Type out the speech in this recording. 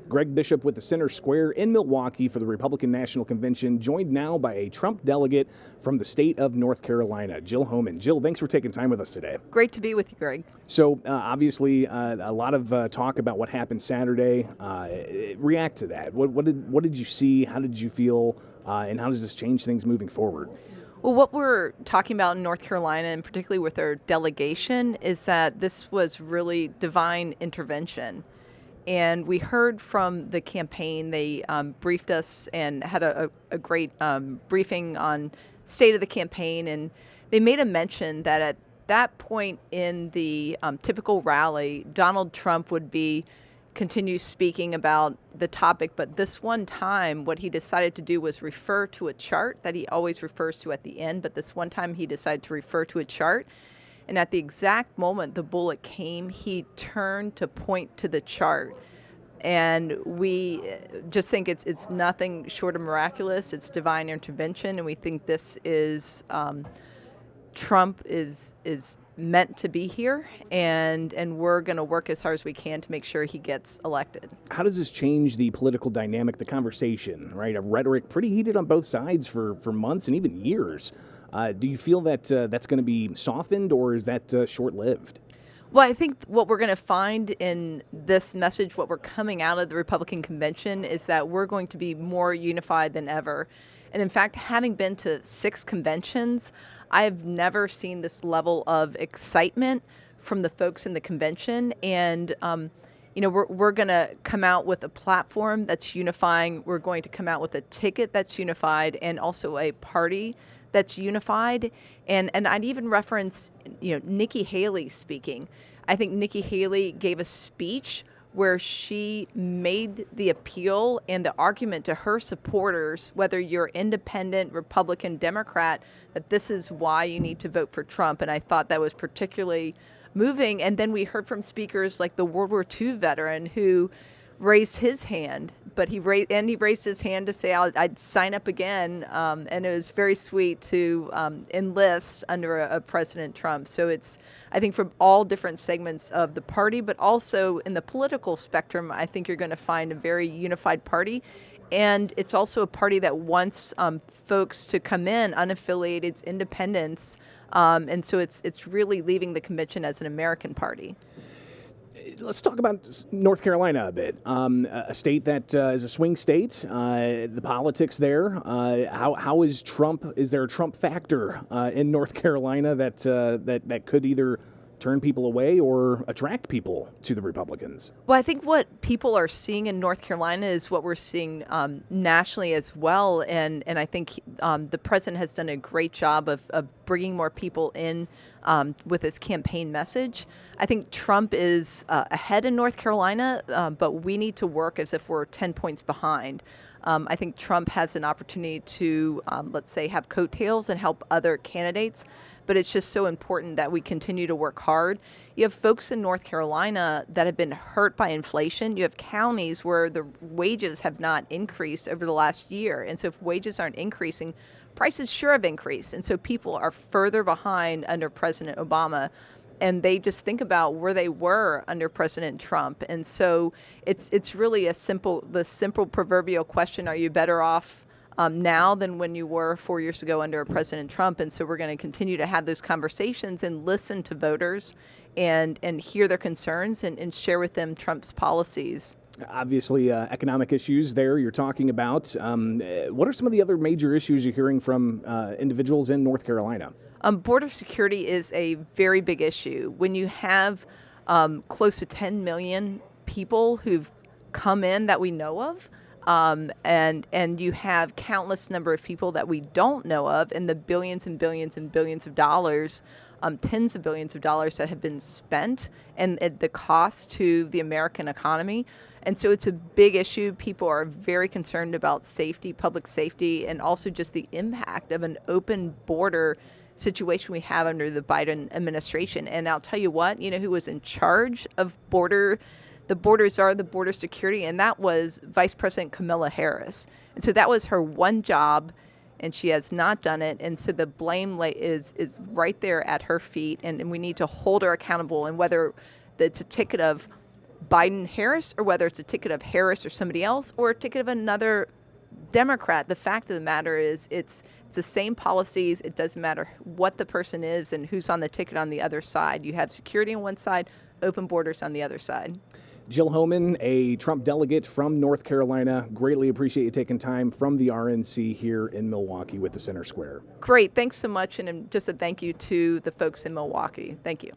Greg Bishop with the Center Square in Milwaukee for the Republican National Convention, joined now by a Trump delegate from the state of North Carolina, Jill Homan. Jill, thanks for taking time with us today. Great to be with you, Greg. So obviously a lot of talk about what happened Saturday. React to that. What did you see? How did you feel? And how does this change things moving forward? Well, what we're talking about in North Carolina, and particularly with our delegation, is that this was really divine intervention. And we heard from the campaign. They briefed us and had a great briefing on state of the campaign. And they made a mention that at that point in the typical rally, Donald Trump would continue speaking about the topic, but this one time what he decided to do was refer to a chart that he always refers to at the end, but this one time he decided to refer to a chart. And at the exact moment the bullet came, he turned to point to the chart. And we just think it's nothing short of miraculous. It's divine intervention, and we think this is Trump is meant to be here, and we're going to work as hard as we can to make sure he gets elected. How does this change the political dynamic, the conversation, right? A rhetoric pretty heated on both sides for months and even years. Do you feel that that's going to be softened, or is that short-lived? Well, I think what we're going to find in this message, what we're coming out of the Republican convention, is that we're going to be more unified than ever. And in fact, having been to 6 conventions, I've never seen this level of excitement from the folks in the convention. And, we're going to come out with a platform that's unifying. We're going to come out with a ticket that's unified, and also a party that's unified. And I'd even reference, Nikki Haley speaking. I think Nikki Haley gave a speech where she made the appeal and the argument to her supporters, whether you're independent, Republican, Democrat, that this is why you need to vote for Trump. And I thought that was particularly moving. And then we heard from speakers like the World War II veteran who raised his hand, but he raised his hand to say I'd sign up again, and it was very sweet to enlist under a President Trump. So it's, I think, from all different segments of the party, but also in the political spectrum, I think you're going to find a very unified party. And it's also a party that wants folks to come in, unaffiliated, independents, and so it's really leaving the convention as an American party. Let's talk about North Carolina a bit. A state that is a swing state. The politics there. How is Trump? Is there a Trump factor in North Carolina that could either turn people away or attract people to the Republicans? Well, I think what people are seeing in North Carolina is what we're seeing nationally as well. And I think the president has done a great job of bringing more people in with his campaign message. I think Trump is ahead in North Carolina, but we need to work as if we're 10 points behind. I think Trump has an opportunity to, let's say, have coattails and help other candidates. But it's just so important that we continue to work hard. You have folks in North Carolina that have been hurt by inflation. You have counties where the wages have not increased over the last year. And so if wages aren't increasing, prices sure have increased. And so people are further behind under President Obama. And they just think about where they were under President Trump. And so it's really the simple proverbial question, are you better off now than when you were 4 years ago under President Trump? And so we're going to continue to have those conversations and listen to voters and hear their concerns and share with them Trump's policies. Obviously, economic issues there you're talking about. What are some of the other major issues you're hearing from individuals in North Carolina? Border security is a very big issue. When you have close to 10 million people who've come in that we know of, and you have countless number of people that we don't know of, and the billions and billions and billions of dollars, tens of billions of dollars that have been spent, and at the cost to the American economy. And so it's a big issue. People are very concerned about safety, public safety, and also just the impact of an open border situation we have under the Biden administration. And I'll tell you what, who was in charge of the border security, and that was Vice President Kamala Harris. And so that was her one job, and she has not done it. And so the blame is right there at her feet, and we need to hold her accountable. And whether it's a ticket of Biden-Harris, or whether it's a ticket of Harris or somebody else, or a ticket of another Democrat. The fact of the matter is it's the same policies. It doesn't matter what the person is and who's on the ticket on the other side. You have security on one side, open borders on the other side. Jill Homan, a Trump delegate from North Carolina. Greatly appreciate you taking time from the RNC here in Milwaukee with the Center Square. Great. Thanks so much. And just a thank you to the folks in Milwaukee. Thank you.